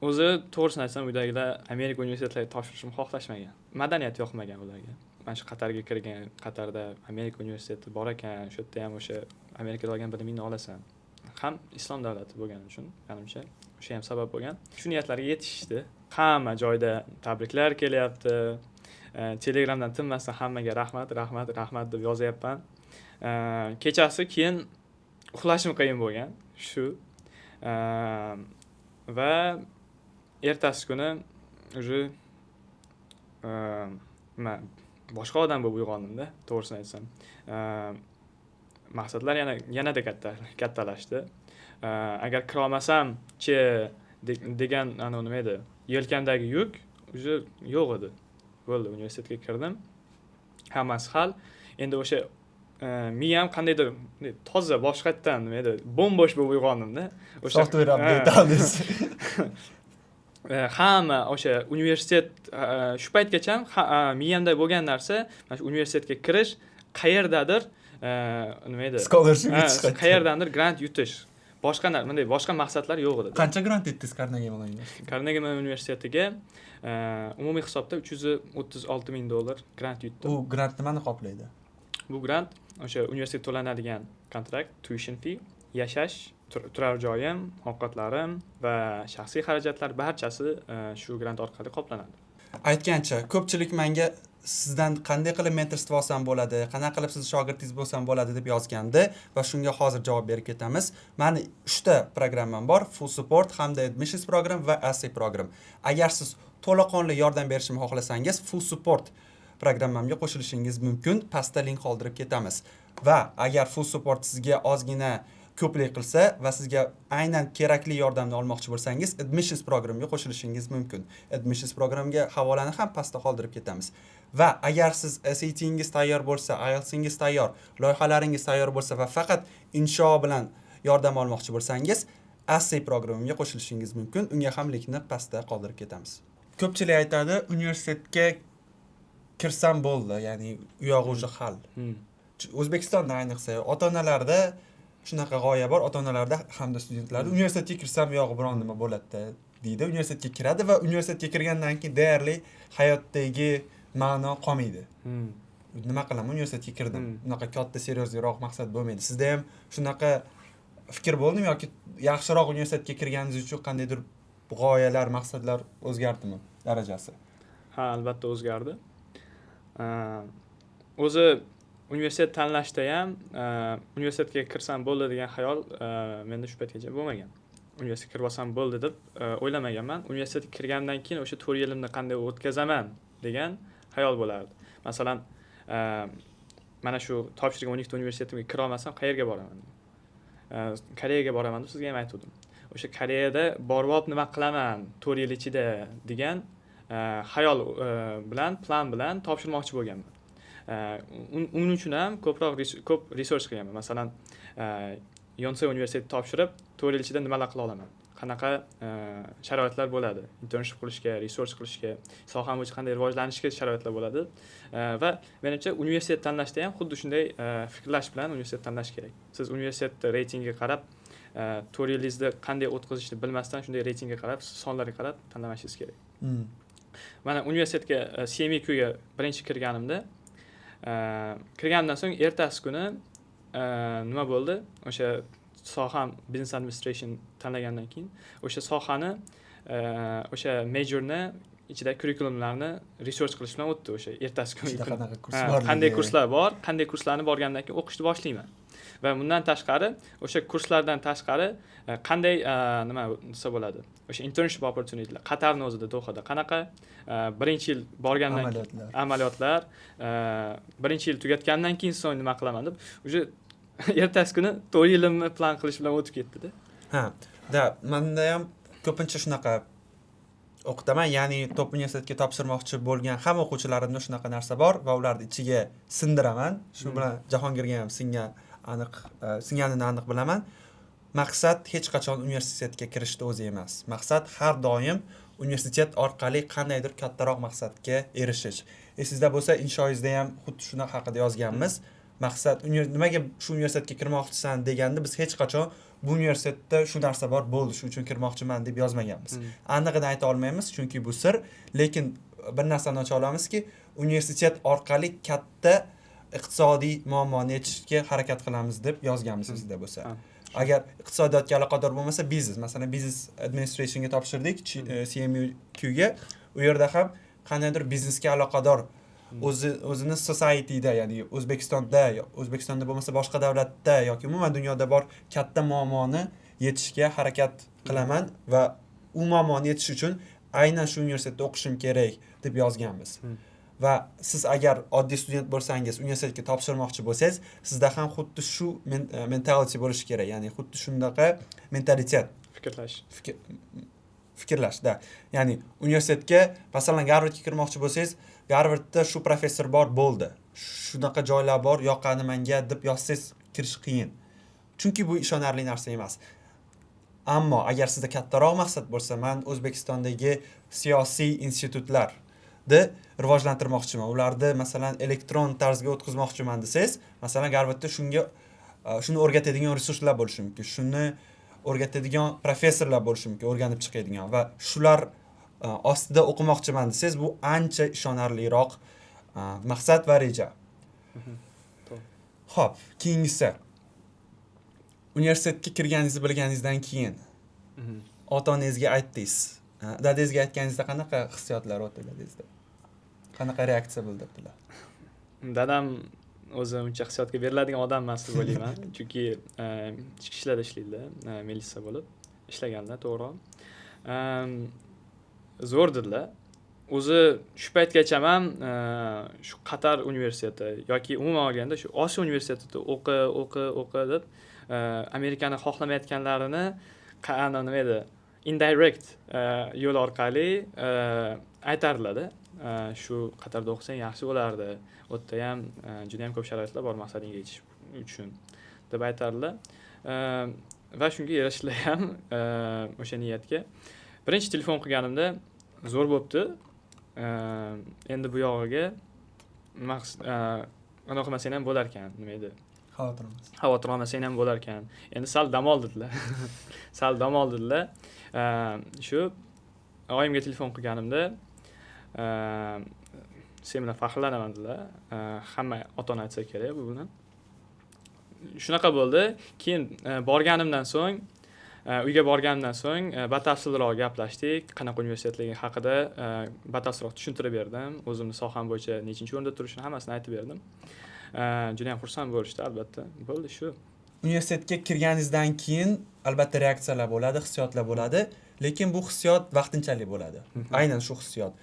O'zi to'g'risini aytsam, uydagilar Amerika universitetlariga topshirishimni xohlashmagan. Madaniyat yoqmagan ularga. mana shu Qatarga kirgan, Qatarda Amerika universiteti bor ekan, shu yerda ham o'sha Amerikada olgan bilimingni olasan. Ham islom davlati bo'lgani uchun, menimcha, o'sha ham sabab bo'lgan. Shu niyatlarga yetishdi. Hamma joyda tabriklar kelyapti. Telegramdan tinmasdan hammaga rahmat deb yozyapman. Kechasi keyin uxlashim qiyin bo'lgan. Shu va ertasi kuni уже men boshqa odam bo'lib uyg'ondimda, to'g'risini aytsam. Maqsadlar yanada kattalashdi. Agar kira olmasam-chi degan nima edi? Yelkamdagi yuk уже yo'q edi. Bo'ldi, universitetga kirdim. Hammasi hal. Endi o'sha miyam qandaydir toza boshqatdan nima edi? Bo'm-bo'sh bo'lib uyg'ondimda. O'sha software update hamma o'sha universitet shu paytgacha miyamda bo'lgan narsa, mana shu universitetga kirish, qayerdadir nima edi? Scholarship yutish, qayerdandir grant yutish. Boshqa maqsadlar yo'q edi. Qancha grant yutdingiz Carnegie Mellon universitetiga? Carnegie Mellon universitetiga umumiy hisobda $336,000 grant yutdim. U grant nimani qoplaydi? Bu grant o'sha universitet to'lanadigan kontrakt, tuition fee, yashash, turar joyim, ovqatlarim va shaxsiy xarajatlar barchasi shu grant orqali qoplanadi. Aytgancha, ko'pchilik menga sizdan qanday qilib mentorство olsam bo'ladi, qanday qilib siz shogirdingiz bo'lsam bo'ladi deb yozgandi va shunga hozir javob berib ketamiz. Meni 3 ta programmam bor: Full Support, hamda Admissions program va Assay program. Agar siz to'laqonli yordam berishimni xohlasangiz, Full Support programmamga qo'shilishingiz mumkin. Pastda link qoldirib ketamiz. Va agar Full Support sizga ozgina ko'plik qilsa va sizga aynan kerakli yordamni olmoqchi bo'lsangiz, Admissions programga qo'shilishingiz mumkin. Admissions programga havolani ham pastda qoldirib ketamiz. Va agar siz SATingiz tayyor bo'lsa, IELTSingiz tayyor, loyihalaringiz tayyor bo'lsa va faqat insho bilan yordam olmoqchi bo'lsangiz, Assay programga qo'shilishingiz mumkin. Unga ham linkni pastda qoldirib ketamiz. Ko'pchilik aytadi, universitetga kirsam bo'ldi, ya'ni u yog'i уже hal. O'zbekistonda ayniqsa ota-onalarda shunaqa g'oya bor, ota-onalarda hamda studentlarda universitetga kirsam yog'i biron nima bo'ladi deydi. Universitetga kiradi va universitetga kirgandan keyin deyarli hayotdagi ma'no qolmaydi. Nima qilaman, universitetga kirdim. Unaqa katta seriozliroq maqsad bo'lmaydi. Sizda ham shunaqa fikr bo'ldimi yoki yaxshiroq universitetga kirganingiz uchun qandaydir g'oyalar, maqsadlar o'zgardimi darajasi? Ha, albatta o'zgardi. O'zi universitet tanlashda ham universitetga kirsam bo'ldi degan xayol menda shu paytgacha bo'lmagan. Universitetga kirib olsam bo'ldi deb o'ylamaganman. Universitetga kirgandan keyin o'sha 4 yilimni qanday o'tkazaman degan xayol bo'lardi. Masalan, mana shu topshirgan 12 ta universitetimga kira olmasam qayerga boraman? Koreyaga boraman deb sizga ham aytdim. O'sha Koreyada borib nima qilaman 4 yil ichida degan xayol bilan, plan bilan topshirmoqchi bo'lganman. Uning uchun ham ko'p research qilganman. Masalan, Yonsei universiteti topshirib 4 yil ichida nimalar qila olaman? Qanaqa sharoitlar bo'ladi? Internship qilishga, research qilishga, soham bo'yicha qanday rivojlanishga sharoitlar bo'ladi? Va menimcha universitet tanlashda ham xuddi shunday fikrlash bilan universitet tanlash kerak. Siz universitet reytingiga qarab, 4 yilingizni qanday o'tkazishni bilmasdan shunday reytingga qarab, sonlarga qarab tanlamashingiz kerak. Mana universitetga CMEQga birinchi kirganimdan so'ng ertasi kuni nima bo'ldi? O'sha soham Business Administration tanlagandan keyin o'sha sohani o'sha majorni ichida kurikulumlarni research qilish bilan o'tdi. O'sha ertasi kuni qanday kurslar bor, qanday kurslarni borgandan keyin o'qishni boshlayman. Va bundan tashqari, o'sha kurslardan tashqari qanday nima desa bo'ladi? O'sha internship opportunitylar Qatarning o'zida, Dohada qanaqa birinchi yil borgandan keyin amaliyotlar, birinchi yil tugatgandan keyin so'ng nima qilaman deb o'sha ertasi kuni 4 yilimni plan qilish bilan o'tib ketdi-da. Menda ham ko'pincha shunaqa o'qitaman, ya'ni top universitetga topshirmoqchi bo'lgan hamma o'quvchilarimda shunaqa narsa bor va ularni ichiga sindiraman. Shu bilan Jahongirga ham singanini aniq bilaman. Maqsad hech qachon universitetga kirishda o'zi emas. Maqsad har doim universitet orqali qandaydir kattaroq maqsadga erishish. Esingizda bo'lsa, inshoingizda ham xuddi shuna haqida yozganmiz. Maqsad nimaga shu universitetga kirmoqchisan deganda biz hech qachon bu universitetda shu narsa bor, bo'ldi, shu uchun kirmoqchiman deb yozmaganmiz. Aniqini ayta olmaymiz, chunki bu sir, lekin bir narsani ocha olamizki, universitet orqali katta iqtisodiy muammoni yechishga harakat qilamiz deb yozganmiz sizda bo'lsa. Agar iqtisodiyotga aloqador bo'lmasa, biznes, masalan, business administrationga topshirdik, CMUQ ga. U yerda ham qandaydir biznesga aloqador o'zini societyda, ya'ni O'zbekistonda bo'lmasa boshqa davlatda yoki umuman dunyoda bor katta muammoni yechishga harakat qilaman va u muammoni yechish uchun aynan shu universitetda o'qishim kerak deb yozganmiz. Va siz agar oddiy student bo'lsangiz, universitetga topshirmoqchi bo'lsangiz, sizda ham xuddi shu mentality bo'lishi kerak, ya'ni xuddi shundaqa mentalitet, fikrlashda. Ya'ni universitetga, masalan, Garvardga kirmoqchi bo'lsangiz, Garvardda shu professor bor, bo'ldi. Shunaqa joylar bor, yoqani menga deb yozsangiz kirish qiyin. Chunki bu ishonarli narsa emas. Ammo agar sizda kattaroq maqsad bo'lsa, men O'zbekistondagi siyosiy institutlarni rivojlantirmoqchiman. Ularni masalan elektron tarzga o'tkazmoqchiman desangiz, masalan Garvardda shuni o'rgatadigan resurslar bo'lishi mumkin. Shuni o'rgatadigan professorlar bo'lishi mumkin, o'rganib chiqadigan va shular ostida o'qimoqchiman desangiz, bu ancha ishonarliroq maqsad va reja. Xo'p, keyingisi. Universitetga kirganingizni bilganingizdan keyin ota-onangizga aytdingiz. Dadangizga aytganingizda qanaqa hissiyotlar o'tdi dadangizda? Qanaqa reaksiya bildirdilar? Dadam o'zi uncha hissiyotga beriladigan odam emas deb o'ylayman. Chunki ichki ishlarda ishlaydi, militsiya bo'lib ishlaganlar, to'g'ri. Zo'rdirlar. O'zi shu paytgacha ham shu Qatar universiteti yoki umuman olganda shu Osiyo universitetida o'qi deb Amerikani xohlamayotganlarini nima edi, indirect yo'l orqali aytardilar-da. Shu Qatarda o'qisang yaxshi bo'lardi. U yerda ham juda ham ko'p sharoitlar bor maqsadingga yetish uchun deb aytardilar. Va shunga erishdilar ham o'sha niyatga. Birinchi telefon qilganimda zo'r bo'pti. Endi bu yog'iga anaqa qilmasang ham bo'lar ekan, nima edi? Xavotir olmasang ham bo'lar ekan. Endi sal dam oldilar. Shu oyimga telefon qilganimda sen bilan faxrlanaman dedilar. Hamma ota-ona aytsa kerak bu bilan. Shunaqa bo'ldi. Keyin uyga borganimdan so'ng batafsilroq gaplashdik. Qanaqa universitetligi haqida batafsilroq tushuntirib berdim. O'zimni soham bo'yicha nechinchi o'rinda turishini hammasini aytib berdim. Juda ham xursand bo'lishdi, albatta. Bo'ldi shu. Universitetga kirganingizdan keyin albatta reaksiyalar bo'ladi, hissiyotlar bo'ladi, lekin bu hissiyot vaqtinchalik bo'ladi. Aynan shu hissiyot.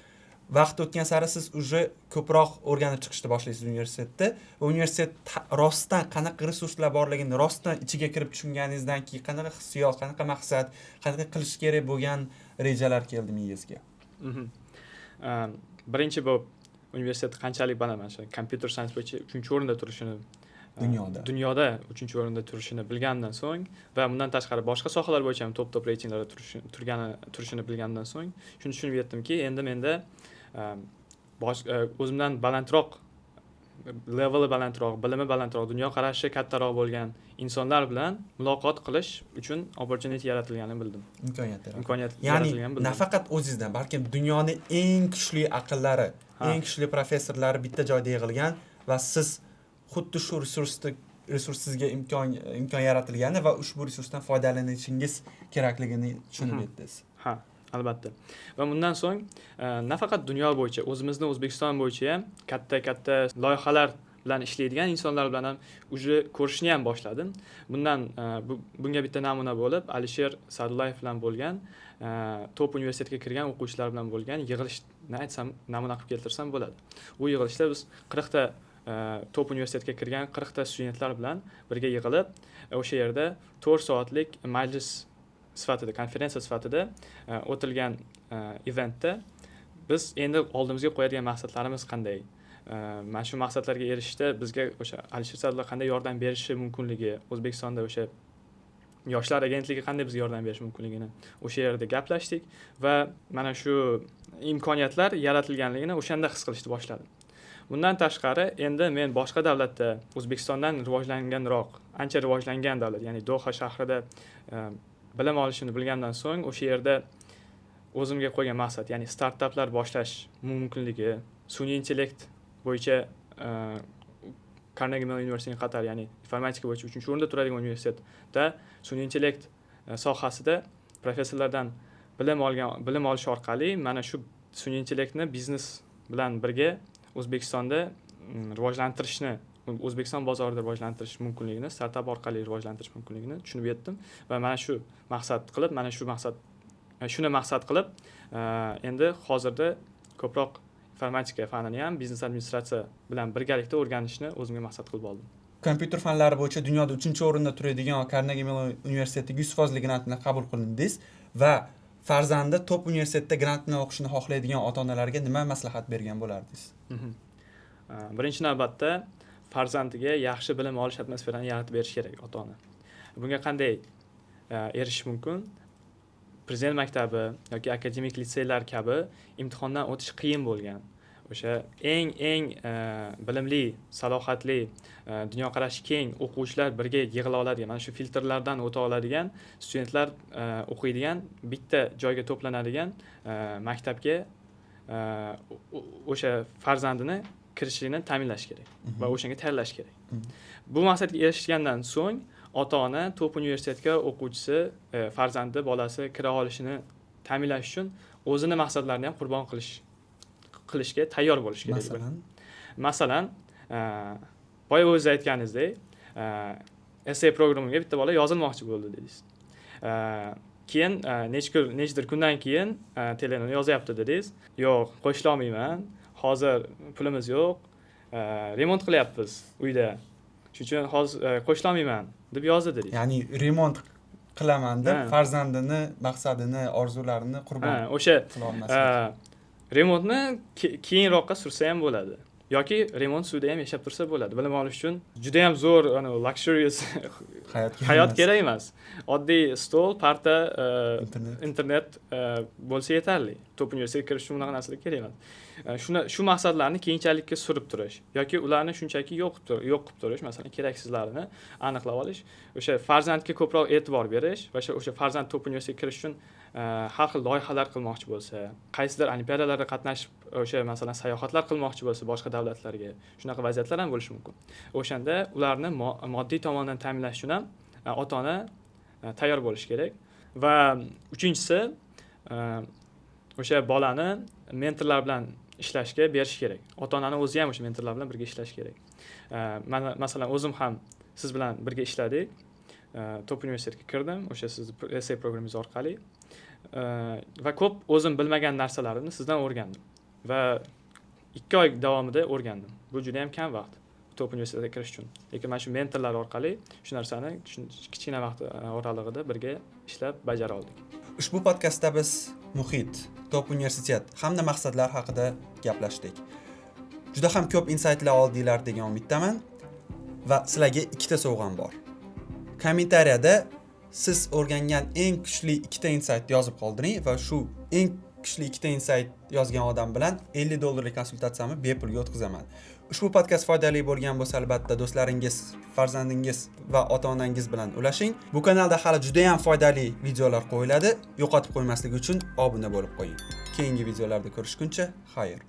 Vaqt o'tgan sari siz uje ko'proq o'rganib chiqishni boshlaysiz universitetda va universitet rostdan qanaqa resurslar borligini rostdan ichiga kirib tushunganingizdan keyin qanaqa hissiyot, qanaqa maqsad, qanaqa qilish kerak bo'lgan rejalar keldi miyangizga? Birinchi bu universitet qanchalik baland, computer science bo'yicha 3-o'rinda turishini dunyoda 3-o'rinda turishini bilgandan so'ng va bundan tashqari boshqa sohalar bo'yicha ham top reytinglarda turishini bilgandan so'ng shuni tushunib yetdimki, endi menda o'zimdan balandroq, leveli balandroq, bilimi balandroq, dunyo qarashi kattaroq bo'lgan insonlar bilan muloqot qilish uchun opportunity yaratilganini bildim. Imkoniyat yaratilganini bildim. Ya'ni nafaqat o'zingizdan, balki dunyoning eng kuchli aqllari, eng kuchli professorlari bitta joyda yig'ilgan va siz xuddi shu resursizga imkon yaratilgani va ushbu resursdan foydalanishingiz kerakligini tushunib yetdingiz. Albatta. Va bundan so'ng nafaqat dunyo bo'yicha, o'zimizni O'zbekiston bo'yicha ham katta loyihalar bilan ishlaydigan insonlar bilan ham uje ko'rishni ham boshladim. Bunga bitta namuna bo'lib, Alisher Sa'dullayev bilan bo'lgan, top universitetga kirgan o'quvchilar bilan bo'lgan yig'ilishni aytsam, namuna qilib keltirsam bo'ladi. U yig'ilishda biz 40 ta top universitetga kirgan 40 ta studentlar bilan birga yig'ilib, o'sha yerda 4 soatlik majlis sifatida, konferensiya sifatida o'tilgan eventda biz endi oldimizga qo'yadigan maqsadlarimiz qanday, mana shu maqsadlarga erishishda bizga o'sha Alisher Sa'dulloyev qanday yordam berishi mumkinligi, O'zbekistonda o'sha yoshlar agentligi qanday bizga yordam berishi mumkinligini o'sha yerda gaplashdik va mana shu imkoniyatlar yaratilganligini o'shanda his qilishni boshladim. Bundan tashqari endi men boshqa davlatda O'zbekistondan rivojlanganroq, ancha rivojlangan davlat, ya'ni Doha shahrida bilim olishini bilgandan so'ng o'sha yerda o'zimga qo'ygan maqsad, ya'ni startaplar boshlash mumkinligi, sun'iy intellekt bo'yicha Carnegie Mellon University Qatar, ya'ni informatika bo'yicha 3-o'rinda turadigan universitetda sun'iy intellekt sohasida professorlardan bilim olish orqali mana shu sun'iy intellektni biznes bilan birga O'zbekistonda rivojlantirishni, O'zbekiston bozorida rivojlantirish mumkinligini, startap orqali rivojlantirish mumkinligini tushunib yetdim va shuni maqsad qilib endi hozirda ko'proq informatika fanini ham biznes administratsiya bilan birgalikda o'rganishni o'zimga maqsad qilib oldim. Kompyuter fanlari bo'yicha dunyoda 3-o'rinda turadigan Carnegie Mellon universitetiga 100% grantni qabul qilindingiz va farzandi top universitetda grant bilan o'qishni xohlaydigan ota-onalarga nima maslahat bergan bo'lardingiz? Birinchi navbatda farzandiga yaxshi bilim olish atmosferani yaratib berish kerak ota-ona. Bunga qanday erishish mumkin? Prezident maktabi yoki akademik litseylar kabi imtihondan o'tish qiyin bo'lgan, o'sha eng bilimli, salohiyatli, dunyoqarashi keng o'quvchilar birga yig'ila oladigan, mana shu filtrlardan o'ta oladigan studentlar o'qiydigan, bitta joyga to'planadigan maktabga o'sha farzandini kirishligini ta'minlash kerak va o'shanga tayyorlash kerak. Bu maqsadga erishgandan so'ng ota-ona top universitetga o'quvchisi, farzandi, bolasi kira olishini ta'minlash uchun o'zini maqsadlarini ham qurbon qilishga tayyor bo'lish kerak. Masalan, boya o'zingiz aytganingizdek, essay programmiga bitta bola yozilmoqchi bo'ldi dedingiz. Keyin nechidir kundan keyin telefonni yozyapti dedingiz. Yo'q, qo'shila olmayman. Hozir pulimiz yo'q. Remont qilyapmiz uyda. Shuning uchun hozir qo'shila olmayman deb yozdi dedingiz. Ya'ni remont qilaman deb farzandini, maqsadini, orzularini qurbon qila olmaslik. Remontni keyinroqqa sursa ham bo'ladi. Yoki remont suvda ham yashab tursa bo'ladi. Bilim olish uchun juda ham zo'r, luxurious hayot kerak emas. Oddiy stol, parta, internet bo'lsa yetarli. Top universitetga kirish uchun bunaqa narsalar kerak emas. Shu maqsadlarni keyinchalikka surib turish yoki ularni shunchaki yo'q qilib turish, masalan, keraksizlarini aniqlab olish, o'sha farzandga ko'proq e'tibor berish va o'sha farzand top universitetga kirish uchun har xil loyihalar qilmoqchi bo'lsa, qaysidir olimpiadalarda qatnashib, o'sha masalan sayohatlar qilmoqchi bo'lsa boshqa davlatlarga, shunaqa vaziyatlar ham bo'lishi mumkin. O'shanda ularni moddiy tomondan ta'minlash uchun ham ota-ona tayyor bo'lish kerak. Va uchinchisi, o'sha bolani mentorlar bilan ishlashga berish kerak. Ota-onani o'zi ham o'sha mentorlar bilan birga ishlash kerak. Masalan, o'zim ham siz bilan birga ishladik. Top universitetga kirdim, o'sha sizni essay programmingiz orqali va ko'p o'zim bilmagan narsalarimni sizdan o'rgandim va 2 oy davomida o'rgandim. Bu juda ham kam vaqt top universitetiga kirish uchun. Lekin mana shu mentorlar orqali shu narsani kichkina vaqt oralig'ida birga ishlab bajara oldik. Ushbu podkastda biz muhit, top universitet hamda maqsadlar haqida gaplashdik. Juda ham ko'p insightlar oldinglar degan umiddaman va sizlarga 2ta sovg'am bor. Kommentariyada siz o'rgangan eng kuchli 2ta insight yozib qoldiring va shu eng kuchli 2ta insight yozgan odam bilan $50 konsultatsiyamni bepulga o'tkazaman. Ushbu podkast foydali bo'lgan bo'lsa, albatta do'stlaringiz, farzandingiz va ota-onangiz bilan ulashing. Bu kanalda hali juda ham foydali videolar qo'yiladi. Yo'qotib qo'ymaslik uchun obuna bo'lib qo'ying. Keyingi videolarda ko'rishguncha, xayr.